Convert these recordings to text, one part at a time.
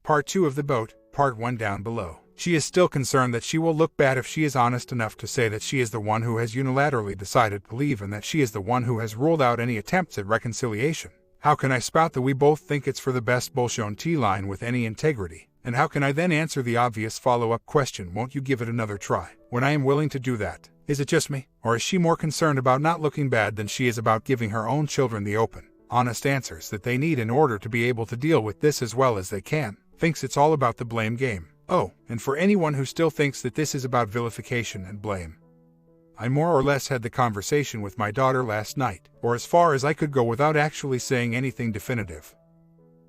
Part 2 of The Boat, Part 1 down below. She is still concerned that she will look bad if she is honest enough to say that she is the one who has unilaterally decided to leave and that she is the one who has ruled out any attempts at reconciliation. How can I spout the "we both think it's for the best" bullshit line with any integrity? And how can I then answer the obvious follow-up question, "Won't you give it another try?" when I am willing to do that? Is it just me, or is she more concerned about not looking bad than she is about giving her own children the open, honest answers that they need in order to be able to deal with this as well as they can? Thinks it's all about the blame game. Oh, and for anyone who still thinks that this is about vilification and blame, I more or less had the conversation with my daughter last night, or as far as I could go without actually saying anything definitive.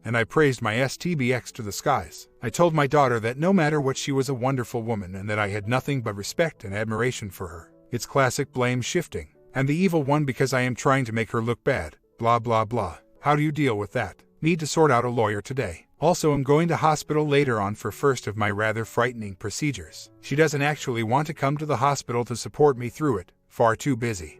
And I praised my STBX to the skies. I told my daughter that no matter what, she was a wonderful woman and that I had nothing but respect and admiration for her. It's classic blame shifting. I'm the evil one because I am trying to make her look bad. Blah blah blah. How do you deal with that? Need to sort out a lawyer today. Also, I'm going to hospital later on for first of my rather frightening procedures. She doesn't actually want to come to the hospital to support me through it. Far too busy,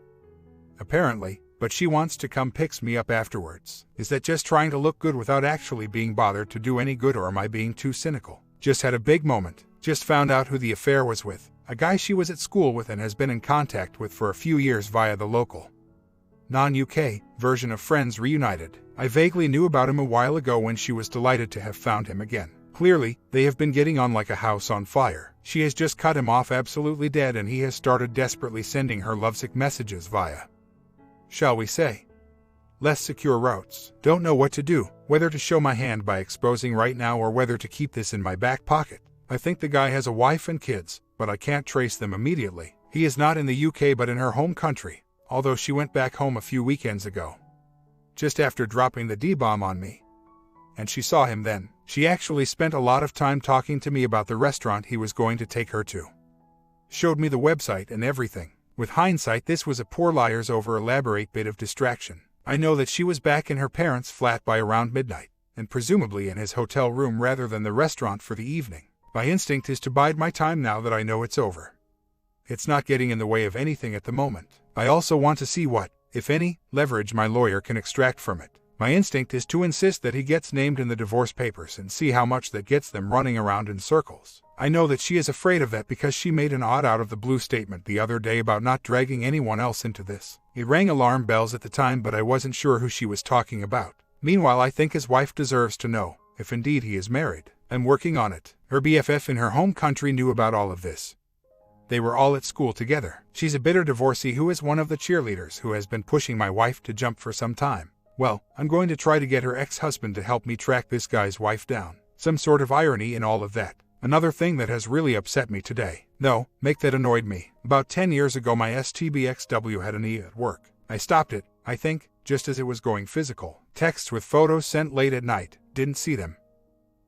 apparently, but she wants to come picks me up afterwards. Is that just trying to look good without actually being bothered to do any good, or am I being too cynical? Just had a big moment. Just found out who the affair was with. A guy she was at school with and has been in contact with for a few years via the local non-UK version of Friends Reunited. I vaguely knew about him a while ago when she was delighted to have found him again. Clearly, they have been getting on like a house on fire. She has just cut him off absolutely dead and he has started desperately sending her lovesick messages via, shall we say, less secure routes. Don't know what to do, whether to show my hand by exposing right now or whether to keep this in my back pocket. I think the guy has a wife and kids, but I can't trace them immediately. He is not in the UK but in her home country, although she went back home a few weekends ago, just after dropping the D-bomb on me. And she saw him then. She actually spent a lot of time talking to me about the restaurant he was going to take her to. Showed me the website and everything. With hindsight, this was a poor liar's over-elaborate bit of distraction. I know that she was back in her parents' flat by around midnight, and presumably in his hotel room rather than the restaurant for the evening. My instinct is to bide my time now that I know it's over. It's not getting in the way of anything at the moment. I also want to see what, if any, leverage my lawyer can extract from it. My instinct is to insist that he gets named in the divorce papers and see how much that gets them running around in circles. I know that she is afraid of that because she made an odd out of the blue statement the other day about not dragging anyone else into this. It rang alarm bells at the time, but I wasn't sure who she was talking about. Meanwhile, I think his wife deserves to know, if indeed he is married. I'm working on it. Her BFF in her home country knew about all of this. They were all at school together. She's a bitter divorcee who is one of the cheerleaders who has been pushing my wife to jump for some time. Well, I'm going to try to get her ex-husband to help me track this guy's wife down. Some sort of irony in all of that. Another thing that has really upset me today. No, make that annoyed me. About 10 years ago my STBXW had an E at work. I stopped it, I think, just as it was going physical. Texts with photos sent late at night. Didn't see them.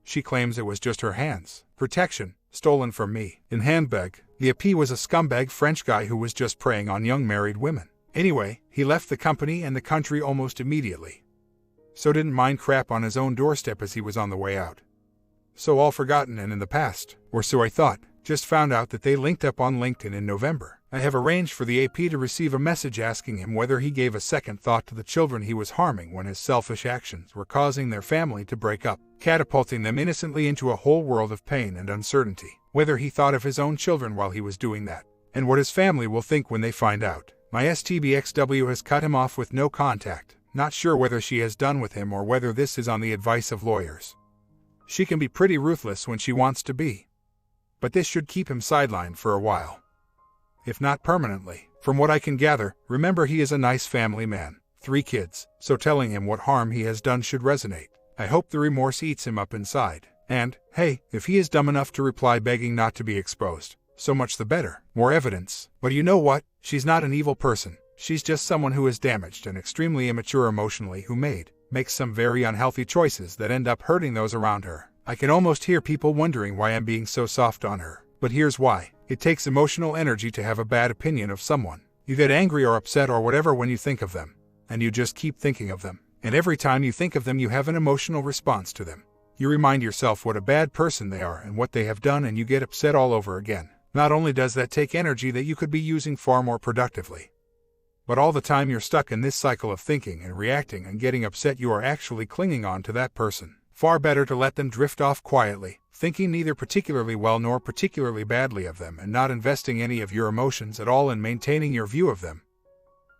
She claims it was just her hands. Protection, stolen from me. In handbag. The AP was a scumbag French guy who was just preying on young married women. Anyway, he left the company and the country almost immediately. So didn't mind crap on his own doorstep as he was on the way out. So all forgotten and in the past, or so I thought. Just found out that they linked up on LinkedIn in November. I have arranged for the AP to receive a message asking him whether he gave a second thought to the children he was harming when his selfish actions were causing their family to break up, catapulting them innocently into a whole world of pain and uncertainty. Whether he thought of his own children while he was doing that, and what his family will think when they find out. My STBXW has cut him off with no contact. Not sure whether she has done with him or whether this is on the advice of lawyers. She can be pretty ruthless when she wants to be. But this should keep him sidelined for a while. If not permanently. From what I can gather, remember he is a nice family man. 3 kids, so telling him what harm he has done should resonate. I hope the remorse eats him up inside. And, hey, if he is dumb enough to reply begging not to be exposed, so much the better. More evidence. But you know what? She's not an evil person. She's just someone who is damaged and extremely immature emotionally who makes some very unhealthy choices that end up hurting those around her. I can almost hear people wondering why I'm being so soft on her. But here's why. It takes emotional energy to have a bad opinion of someone. You get angry or upset or whatever when you think of them. And you just keep thinking of them. And every time you think of them you have an emotional response to them. You remind yourself what a bad person they are and what they have done and you get upset all over again. Not only does that take energy that you could be using far more productively, but all the time you're stuck in this cycle of thinking and reacting and getting upset you are actually clinging on to that person. Far better to let them drift off quietly, thinking neither particularly well nor particularly badly of them and not investing any of your emotions at all in maintaining your view of them,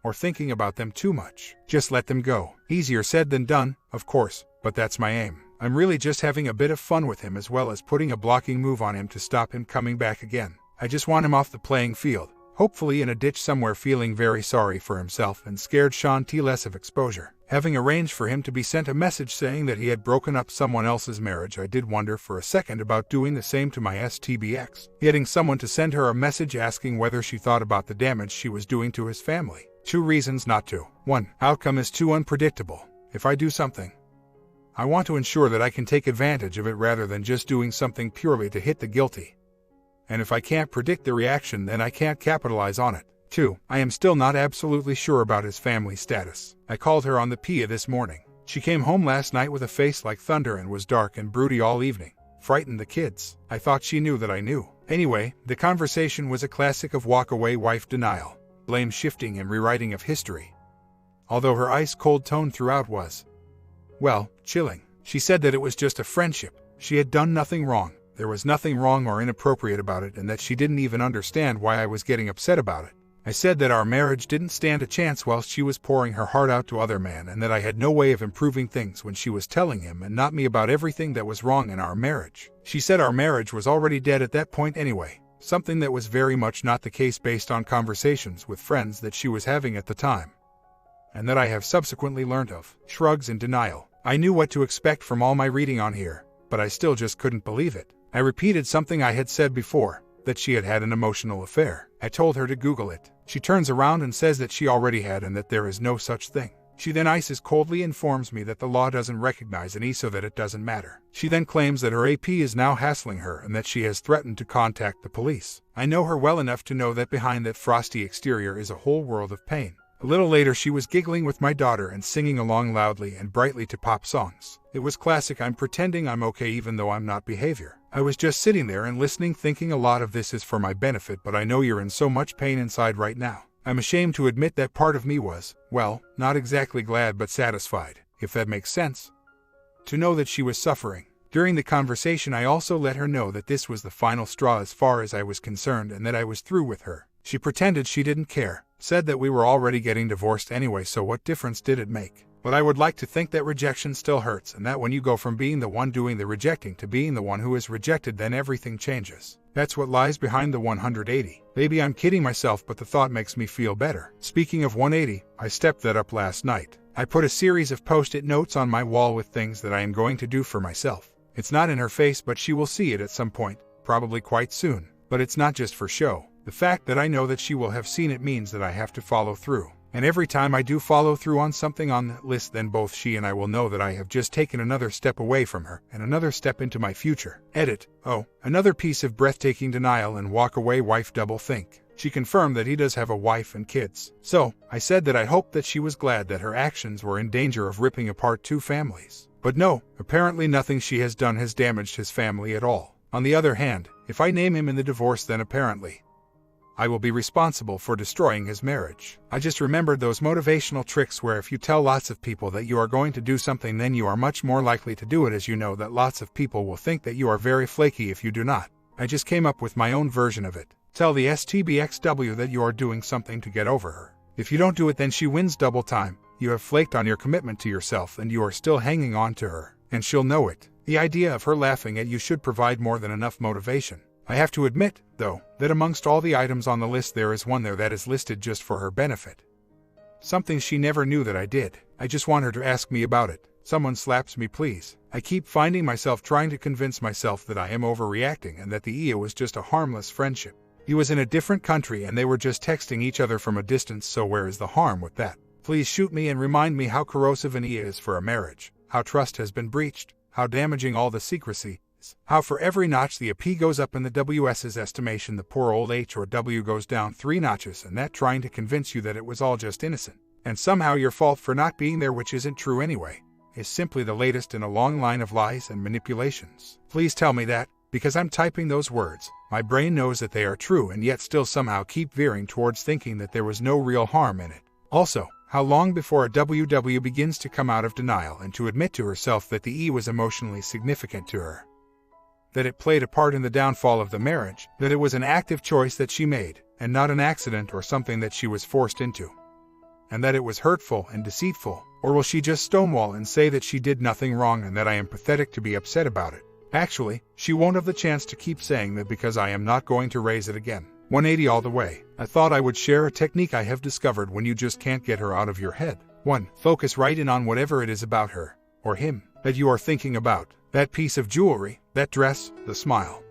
or thinking about them too much. Just let them go. Easier said than done, of course, but that's my aim. I'm really just having a bit of fun with him as well as putting a blocking move on him to stop him coming back again. I just want him off the playing field, hopefully in a ditch somewhere feeling very sorry for himself and scared Shanti less of exposure. Having arranged for him to be sent a message saying that he had broken up someone else's marriage, I did wonder for a second about doing the same to my STBX, getting someone to send her a message asking whether she thought about the damage she was doing to his family. 2 reasons not to. 1. Outcome is too unpredictable. If I do something, I want to ensure that I can take advantage of it rather than just doing something purely to hit the guilty. And if I can't predict the reaction, then I can't capitalize on it. 2. I am still not absolutely sure about his family status. I called her on the PIA this morning. She came home last night with a face like thunder and was dark and broody all evening. Frightened the kids. I thought she knew that I knew. Anyway, the conversation was a classic of walk-away wife denial, blame shifting and rewriting of history. Although her ice-cold tone throughout was, well, chilling. She said that it was just a friendship. She had done nothing wrong. There was nothing wrong or inappropriate about it, and that she didn't even understand why I was getting upset about it. I said that our marriage didn't stand a chance whilst she was pouring her heart out to other men, and that I had no way of improving things when she was telling him and not me about everything that was wrong in our marriage. She said our marriage was already dead at that point anyway, something that was very much not the case based on conversations with friends that she was having at the time, and that I have subsequently learned of. Shrugs and denial. I knew what to expect from all my reading on here, but I still just couldn't believe it. I repeated something I had said before, that she had had an emotional affair. I told her to Google it. She turns around and says that she already had and that there is no such thing. She then ices coldly informs me that the law doesn't recognize an E, so that it doesn't matter. She then claims that her AP is now hassling her and that she has threatened to contact the police. I know her well enough to know that behind that frosty exterior is a whole world of pain. A little later she was giggling with my daughter and singing along loudly and brightly to pop songs. It was classic I'm pretending I'm okay even though I'm not behavior. I was just sitting there and listening, thinking a lot of this is for my benefit, but I know you're in so much pain inside right now. I'm ashamed to admit that part of me was, well, not exactly glad but satisfied, if that makes sense, to know that she was suffering. During the conversation I also let her know that this was the final straw as far as I was concerned and that I was through with her. She pretended she didn't care, said that we were already getting divorced anyway, so what difference did it make? But I would like to think that rejection still hurts, and that when you go from being the one doing the rejecting to being the one who is rejected, then everything changes. That's what lies behind the 180. Maybe I'm kidding myself, but the thought makes me feel better. Speaking of 180, I stepped that up last night. I put a series of post-it notes on my wall with things that I am going to do for myself. It's not in her face, but she will see it at some point, probably quite soon. But it's not just for show. The fact that I know that she will have seen it means that I have to follow through. And every time I do follow through on something on that list, then both she and I will know that I have just taken another step away from her and another step into my future. Edit. Oh, another piece of breathtaking denial and walk-away wife double think. She confirmed that he does have a wife and kids. So, I said that I hoped that she was glad that her actions were in danger of ripping apart 2 families. But no, apparently nothing she has done has damaged his family at all. On the other hand, if I name him in the divorce, then apparently I will be responsible for destroying his marriage. I just remembered those motivational tricks where if you tell lots of people that you are going to do something, then you are much more likely to do it, as you know that lots of people will think that you are very flaky if you do not. I just came up with my own version of it. Tell the STBXW that you are doing something to get over her. If you don't do it, then she wins double time. You have flaked on your commitment to yourself and you are still hanging on to her, and she'll know it. The idea of her laughing at you should provide more than enough motivation. I have to admit, though, that amongst all the items on the list there is one there that is listed just for her benefit. Something she never knew that I did. I just want her to ask me about it. Someone slaps me, please. I keep finding myself trying to convince myself that I am overreacting and that the EA was just a harmless friendship. He was in a different country and they were just texting each other from a distance, so where is the harm with that? Please shoot me and remind me how corrosive an EA is for a marriage, how trust has been breached, how damaging all the secrecy, how for every notch the AP goes up in the WS's estimation, the poor old H or W goes down 3 notches, and that trying to convince you that it was all just innocent, and somehow your fault for not being there, which isn't true anyway, is simply the latest in a long line of lies and manipulations. Please tell me that, because I'm typing those words, my brain knows that they are true and yet still somehow keep veering towards thinking that there was no real harm in it. Also, How long before a WW begins to come out of denial and to admit to herself that the E was emotionally significant to her? That it played a part in the downfall of the marriage, that it was an active choice that she made, and not an accident or something that she was forced into? And that it was hurtful and deceitful? Or will she just stonewall and say that she did nothing wrong and that I am pathetic to be upset about it? Actually, she won't have the chance to keep saying that because I am not going to raise it again. 180 all the way. I thought I would share a technique I have discovered when you just can't get her out of your head. 1. Focus right in on whatever it is about her, or him, that you are thinking about. That piece of jewelry, that dress, the smile.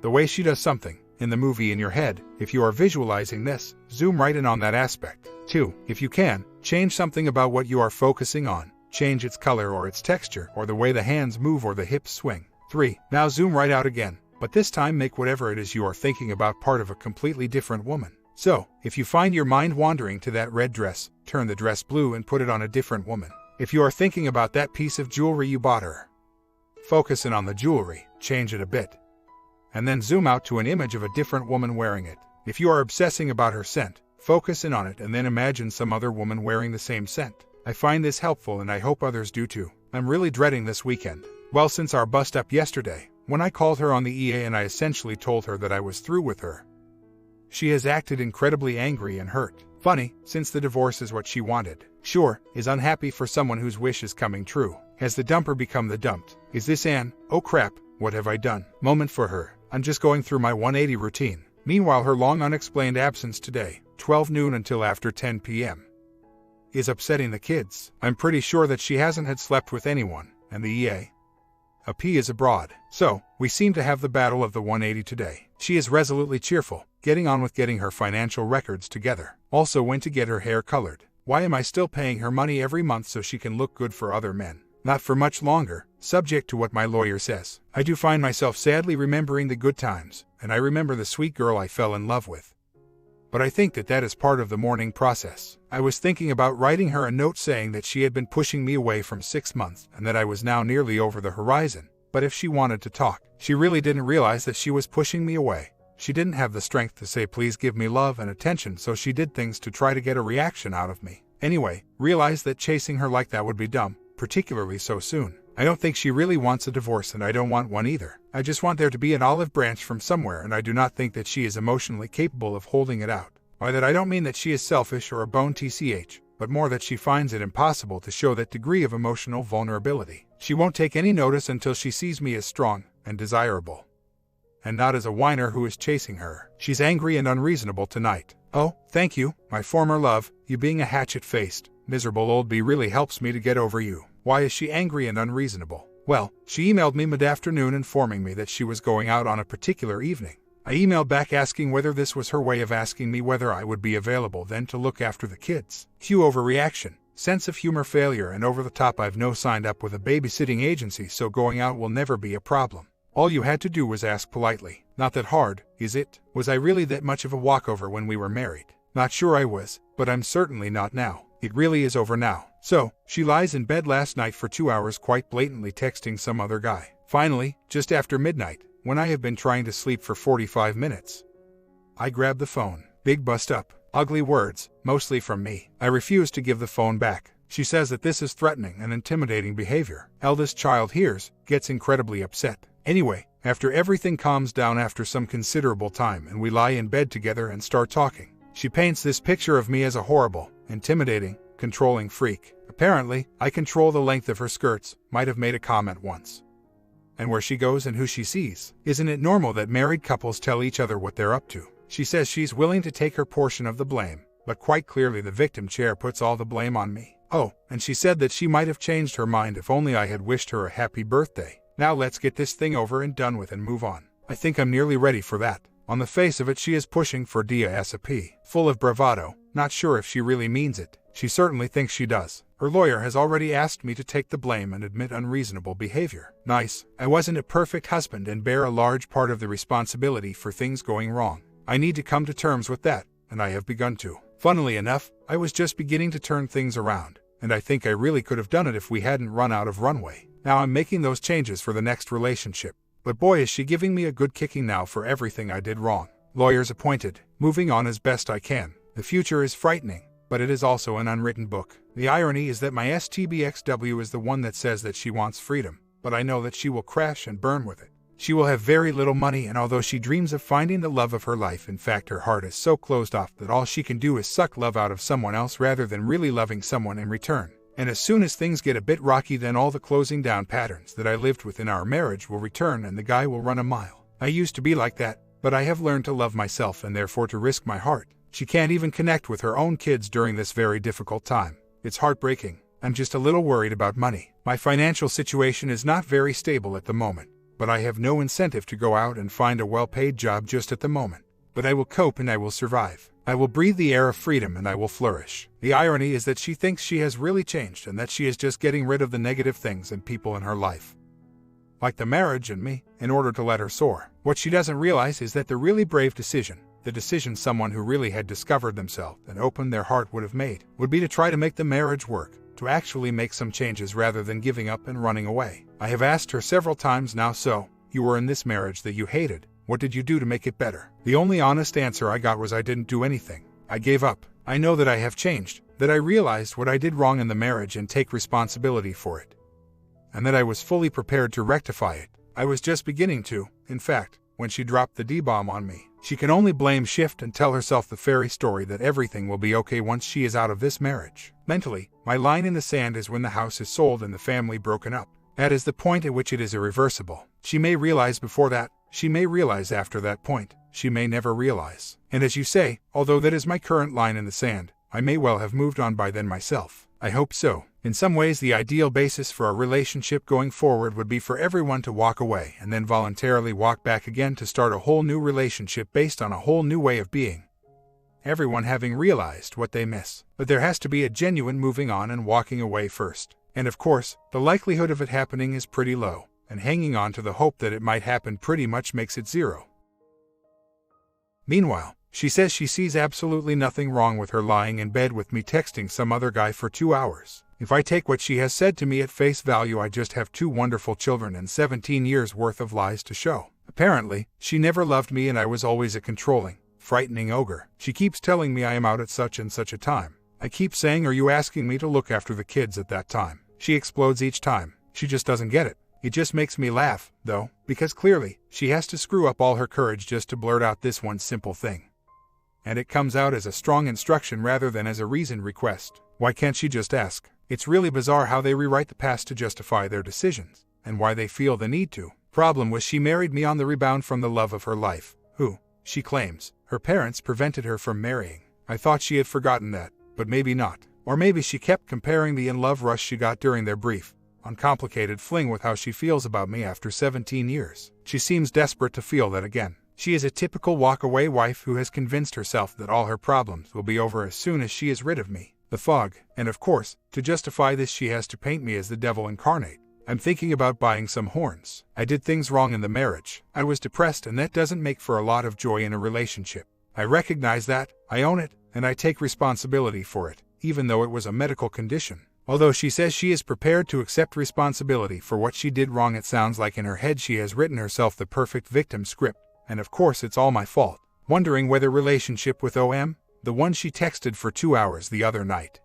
The way she does something, in the movie in your head. If you are visualizing this, zoom right in on that aspect. 2. If you can, change something about what you are focusing on. Change its color or its texture, or the way the hands move or the hips swing. 3. Now zoom right out again, but this time make whatever it is you are thinking about part of a completely different woman. So, if you find your mind wandering to that red dress, turn the dress blue and put it on a different woman. If you are thinking about that piece of jewelry you bought her, focus in on the jewelry, change it a bit, and then zoom out to an image of a different woman wearing it. If you are obsessing about her scent, focus in on it and then imagine some other woman wearing the same scent. I find this helpful and I hope others do too. I'm really dreading this weekend. Well, since our bust up yesterday, when I called her on the EA and I essentially told her that I was through with her, she has acted incredibly angry and hurt. Funny, since the divorce is what she wanted. Sure, is unhappy for someone whose wish is coming true. Has the dumper become the dumped? Is this an, oh crap, what have I done, moment for her? I'm just going through my 180 routine. Meanwhile, her long unexplained absence today, 12 noon until after 10 p.m., is upsetting the kids. I'm pretty sure that she hasn't had slept with anyone, and the EA, a P, is abroad. So, we seem to have the battle of the 180 today. She is resolutely cheerful, getting on with getting her financial records together. Also went to get her hair colored. Why am I still paying her money every month so she can look good for other men? Not for much longer, subject to what my lawyer says. I do find myself sadly remembering the good times, and I remember the sweet girl I fell in love with. But I think that is part of the mourning process. I was thinking about writing her a note saying that she had been pushing me away from 6 months and that I was now nearly over the horizon. But if she wanted to talk, she really didn't realize that she was pushing me away. She didn't have the strength to say please give me love and attention, so she did things to try to get a reaction out of me. Anyway, realized that chasing her like that would be dumb, particularly so soon. I don't think she really wants a divorce and I don't want one either. I just want there to be an olive branch from somewhere, and I do not think that she is emotionally capable of holding it out. By that I don't mean that she is selfish or a bone tch, but more that she finds it impossible to show that degree of emotional vulnerability. She won't take any notice until she sees me as strong and desirable, and not as a whiner who is chasing her. She's angry and unreasonable tonight. Oh, thank you, my former love. You being a hatchet-faced, miserable old bee really helps me to get over you. Why is she angry and unreasonable? Well, she emailed me mid-afternoon informing me that she was going out on a particular evening. I emailed back asking whether this was her way of asking me whether I would be available then to look after the kids. Cue overreaction, sense of humor failure, and over the top. I've no signed up with a babysitting agency, so going out will never be a problem. All you had to do was ask politely. Not that hard, is it? Was I really that much of a walkover when we were married? Not sure I was, but I'm certainly not now. It really is over now. So, she lies in bed last night for 2 hours quite blatantly texting some other guy. Finally, just after midnight, when I have been trying to sleep for 45 minutes, I grab the phone. Big bust up. Ugly words, mostly from me. I refuse to give the phone back. She says that this is threatening and intimidating behavior. Eldest child hears, gets incredibly upset. Anyway, after everything calms down after some considerable time and we lie in bed together and start talking, she paints this picture of me as a horrible, intimidating, controlling freak. Apparently, I control the length of her skirts, might have made a comment once. And where she goes and who she sees. Isn't it normal that married couples tell each other what they're up to? She says she's willing to take her portion of the blame, but quite clearly the victim chair puts all the blame on me. Oh, and she said that she might have changed her mind if only I had wished her a happy birthday. Now let's get this thing over and done with and move on. I think I'm nearly ready for that. On the face of it, she is pushing for Dia as a P. Full of bravado, not sure if she really means it. She certainly thinks she does. Her lawyer has already asked me to take the blame and admit unreasonable behavior. Nice. I wasn't a perfect husband and bear a large part of the responsibility for things going wrong. I need to come to terms with that, and I have begun to. Funnily enough, I was just beginning to turn things around, and I think I really could have done it if we hadn't run out of runway. Now I'm making those changes for the next relationship. But boy, is she giving me a good kicking now for everything I did wrong. Lawyers appointed. Moving on as best I can. The future is frightening. but it is also an unwritten book. The irony is that my STBXW is the one that says that she wants freedom, but I know that she will crash and burn with it. She will have very little money, and although she dreams of finding the love of her life, in fact her heart is so closed off that all she can do is suck love out of someone else rather than really loving someone in return. And as soon as things get a bit rocky, then all the closing down patterns that I lived with in our marriage will return and the guy will run a mile. I used to be like that, but I have learned to love myself and therefore to risk my heart. She can't even connect with her own kids during this very difficult time. It's heartbreaking. I'm just a little worried about money. My financial situation is not very stable at the moment, but I have no incentive to go out and find a well-paid job just at the moment. But I will cope and I will survive. I will breathe the air of freedom and I will flourish. The irony is that she thinks she has really changed and that she is just getting rid of the negative things and people in her life, like the marriage and me, in order to let her soar. What she doesn't realize is that the really brave decision, the decision someone who really had discovered themselves and opened their heart would have made, would be to try to make the marriage work, to actually make some changes rather than giving up and running away. I have asked her several times now, so, you were in this marriage that you hated. What did you do to make it better? The only honest answer I got was I didn't do anything. I gave up. I know that I have changed, that I realized what I did wrong in the marriage and take responsibility for it, and that I was fully prepared to rectify it. I was just beginning to, in fact, when she dropped the D-bomb on me. She can only blame shift and tell herself the fairy story that everything will be okay once she is out of this marriage. Mentally, my line in the sand is when the house is sold and the family broken up. That is the point at which it is irreversible. She may realize before that, she may realize after that point, she may never realize. And as you say, although that is my current line in the sand, I may well have moved on by then myself. I hope so. In some ways, the ideal basis for a relationship going forward would be for everyone to walk away and then voluntarily walk back again to start a whole new relationship based on a whole new way of being. Everyone having realized what they miss. But there has to be a genuine moving on and walking away first. And of course, the likelihood of it happening is pretty low, and hanging on to the hope that it might happen pretty much makes it zero. Meanwhile, she says she sees absolutely nothing wrong with her lying in bed with me texting some other guy for 2 hours. If I take what she has said to me at face value, I just have 2 wonderful children and 17 years worth of lies to show. Apparently, she never loved me and I was always a controlling, frightening ogre. She keeps telling me I am out at such and such a time. I keep saying, are you asking me to look after the kids at that time? She explodes each time. She just doesn't get it. It just makes me laugh, though, because clearly, she has to screw up all her courage just to blurt out this one simple thing. And it comes out as a strong instruction rather than as a reasoned request. Why can't she just ask? It's really bizarre how they rewrite the past to justify their decisions, and why they feel the need to. Problem was, she married me on the rebound from the love of her life, who, she claims, her parents prevented her from marrying. I thought she had forgotten that, but maybe not. Or maybe she kept comparing the in-love rush she got during their brief, uncomplicated fling with how she feels about me after 17 years. She seems desperate to feel that again. She is a typical walk-away wife who has convinced herself that all her problems will be over as soon as she is rid of me, the fog, and of course, to justify this she has to paint me as the devil incarnate. I'm thinking about buying some horns. I did things wrong in the marriage. I was depressed, and that doesn't make for a lot of joy in a relationship. I recognize that, I own it, and I take responsibility for it, even though it was a medical condition. Although she says she is prepared to accept responsibility for what she did wrong, it sounds like in her head she has written herself the perfect victim script, and of course it's all my fault. Wondering whether relationship with OM, the one she texted for 2 hours the other night,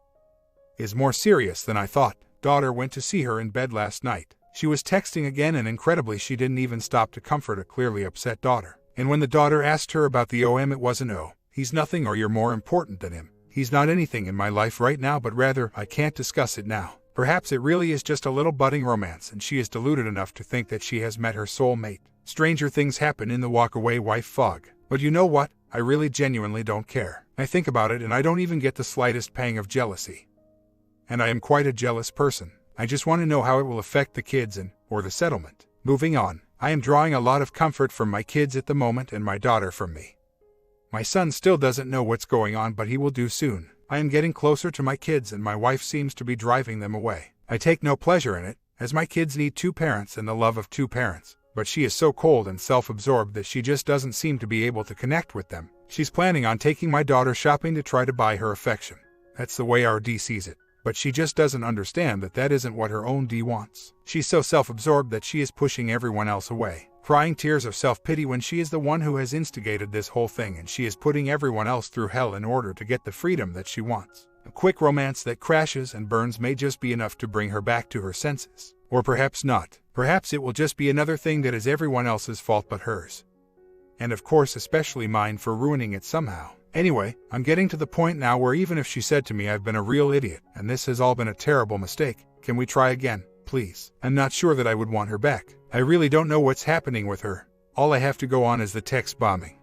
is more serious than I thought. Daughter went to see her in bed last night. She was texting again, and incredibly she didn't even stop to comfort a clearly upset daughter. And when the daughter asked her about the OM, it wasn't, oh, he's nothing, or you're more important than him. He's not anything in my life right now, but rather, I can't discuss it now. Perhaps it really is just a little budding romance, and she is deluded enough to think that she has met her soul mate. Stranger things happen in the walk-away wife fog. But you know what? I really genuinely don't care. I think about it and I don't even get the slightest pang of jealousy. And I am quite a jealous person. I just want to know how it will affect the kids or the settlement. Moving on, I am drawing a lot of comfort from my kids at the moment and my daughter from me. My son still doesn't know what's going on, but he will do soon. I am getting closer to my kids and my wife seems to be driving them away. I take no pleasure in it, as my kids need 2 parents and the love of 2 parents. But she is so cold and self-absorbed that she just doesn't seem to be able to connect with them. She's planning on taking my daughter shopping to try to buy her affection. That's the way our D sees it. But she just doesn't understand that that isn't what her own D wants. She's so self-absorbed that she is pushing everyone else away, crying tears of self-pity when she is the one who has instigated this whole thing, and she is putting everyone else through hell in order to get the freedom that she wants. A quick romance that crashes and burns may just be enough to bring her back to her senses. Or perhaps not. Perhaps it will just be another thing that is everyone else's fault but hers. And of course especially mine for ruining it somehow. Anyway, I'm getting to the point now where even if she said to me I've been a real idiot and this has all been a terrible mistake, can we try again, please? I'm not sure that I would want her back. I really don't know what's happening with her. All I have to go on is the text bombing.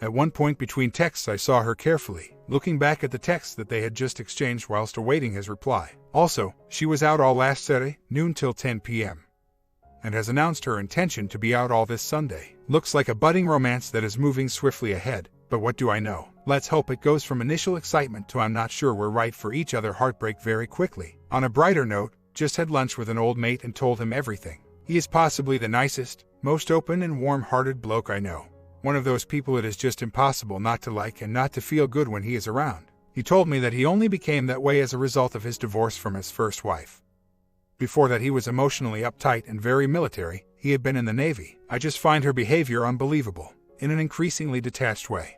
At one point between texts I saw her carefully, looking back at the text that they had just exchanged whilst awaiting his reply. Also, she was out all last Saturday, noon till 10 p.m. and has announced her intention to be out all this Sunday. Looks like a budding romance that is moving swiftly ahead, but what do I know? Let's hope it goes from initial excitement to I'm not sure we're right for each other heartbreak very quickly. On a brighter note, just had lunch with an old mate and told him everything. He is possibly the nicest, most open and warm-hearted bloke I know. One of those people it is just impossible not to like and not to feel good when he is around. He told me that he only became that way as a result of his divorce from his first wife. Before that he was emotionally uptight and very military. He had been in the Navy. I just find her behavior unbelievable, in an increasingly detached way.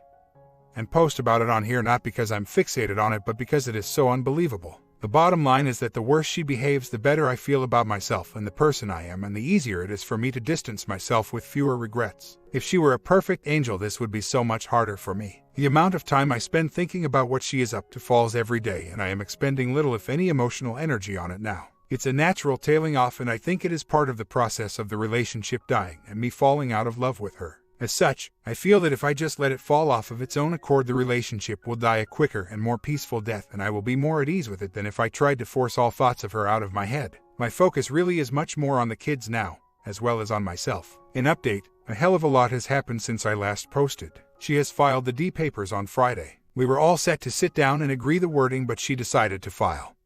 And post about it on here not because I'm fixated on it but because it is so unbelievable. The bottom line is that the worse she behaves the better I feel about myself and the person I am and the easier it is for me to distance myself with fewer regrets. If she were a perfect angel this would be so much harder for me. The amount of time I spend thinking about what she is up to falls every day and I am expending little if any emotional energy on it now. It's a natural tailing off and I think it is part of the process of the relationship dying and me falling out of love with her. As such, I feel that if I just let it fall off of its own accord the relationship will die a quicker and more peaceful death and I will be more at ease with it than if I tried to force all thoughts of her out of my head. My focus really is much more on the kids now, as well as on myself. In update, a hell of a lot has happened since I last posted. She has filed the D papers on Friday. We were all set to sit down and agree the wording but she decided to file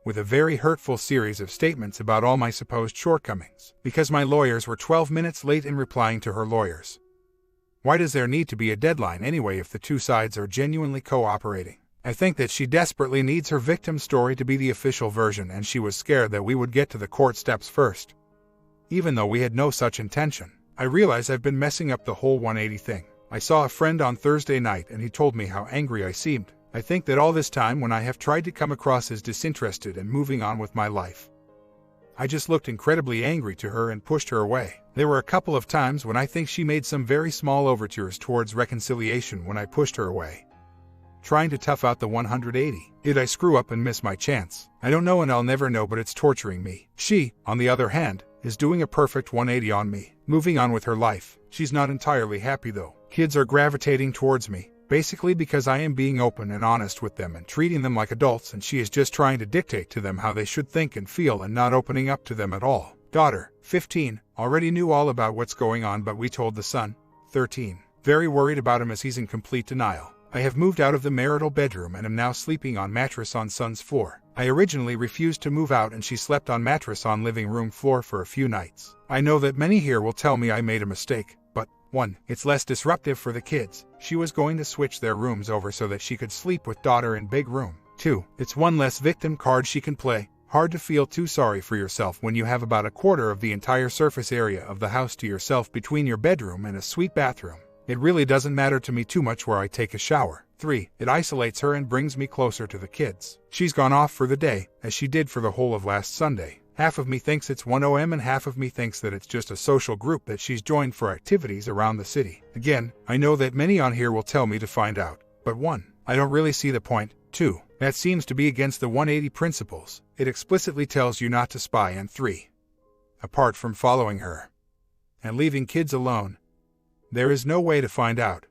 with a very hurtful series of statements about all my supposed shortcomings, because my lawyers were 12 minutes late in replying to her lawyers. Why does there need to be a deadline anyway if the two sides are genuinely cooperating? I think that she desperately needs her victim's story to be the official version and she was scared that we would get to the court steps first. Even though we had no such intention. I realize I've been messing up the whole 180 thing. I saw a friend on Thursday night and he told me how angry I seemed. I think that all this time when I have tried to come across as disinterested and moving on with my life, I just looked incredibly angry to her and pushed her away. There were a couple of times when I think she made some very small overtures towards reconciliation when I pushed her away, trying to tough out the 180. Did I screw up and miss my chance? I don't know and I'll never know but it's torturing me. She, on the other hand, is doing a perfect 180 on me, moving on with her life. She's not entirely happy though. Kids are gravitating towards me, basically because I am being open and honest with them and treating them like adults and she is just trying to dictate to them how they should think and feel and not opening up to them at all. Daughter, 15, already knew all about what's going on but we told the son, 13. Very worried about him as he's in complete denial. I have moved out of the marital bedroom and am now sleeping on mattress on son's floor. I originally refused to move out and she slept on mattress on living room floor for a few nights. I know that many here will tell me I made a mistake, but 1. It's less disruptive for the kids. She was going to switch their rooms over so that she could sleep with daughter in big room. 2. It's one less victim card she can play. Hard to feel too sorry for yourself when you have about a quarter of the entire surface area of the house to yourself between your bedroom and a suite bathroom. It really doesn't matter to me too much where I take a shower. 3. It isolates her and brings me closer to the kids. She's gone off for the day, as she did for the whole of last Sunday. Half of me thinks it's 1OM and half of me thinks that it's just a social group that she's joined for activities around the city. Again, I know that many on here will tell me to find out. But 1. I don't really see the point. 2. That seems to be against the 180 principles. It explicitly tells you not to spy. And 3. Apart from following her and leaving kids alone, there is no way to find out.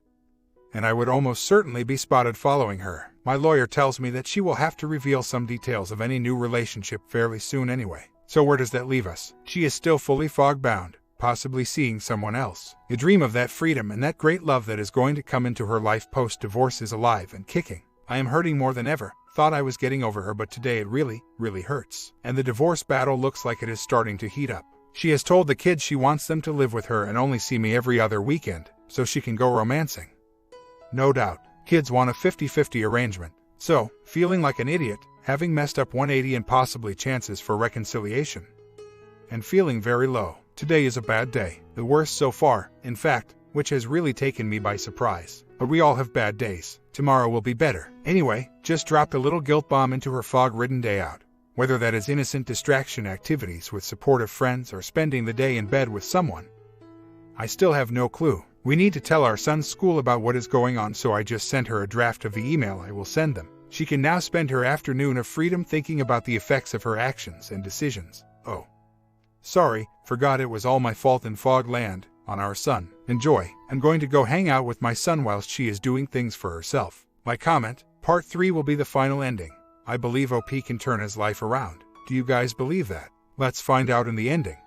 And I would almost certainly be spotted following her. My lawyer tells me that she will have to reveal some details of any new relationship fairly soon anyway. So where does that leave us? She is still fully fog-bound, possibly seeing someone else. The dream of that freedom and that great love that is going to come into her life post-divorce is alive and kicking. I am hurting more than ever. Thought I was getting over her, but today it really, really hurts. And the divorce battle looks like it is starting to heat up. She has told the kids she wants them to live with her and only see me every other weekend, so she can go romancing. No doubt, kids want a 50-50 arrangement. So, feeling like an idiot, having messed up 180 and possibly chances for reconciliation, and feeling very low. Today is a bad day, the worst so far, in fact, which has really taken me by surprise. But we all have bad days. Tomorrow will be better. Anyway, just dropped a little guilt bomb into her fog-ridden day out. Whether that is innocent distraction activities with supportive friends or spending the day in bed with someone, I still have no clue. We need to tell our son's school about what is going on, so I just sent her a draft of the email I will send them. She can now spend her afternoon of freedom thinking about the effects of her actions and decisions. Oh. Sorry, forgot it was all my fault in Fogland, on our son. Enjoy. I'm going to go hang out with my son whilst she is doing things for herself. My comment, part 3 will be the final ending. I believe OP can turn his life around. Do you guys believe that? Let's find out in the ending.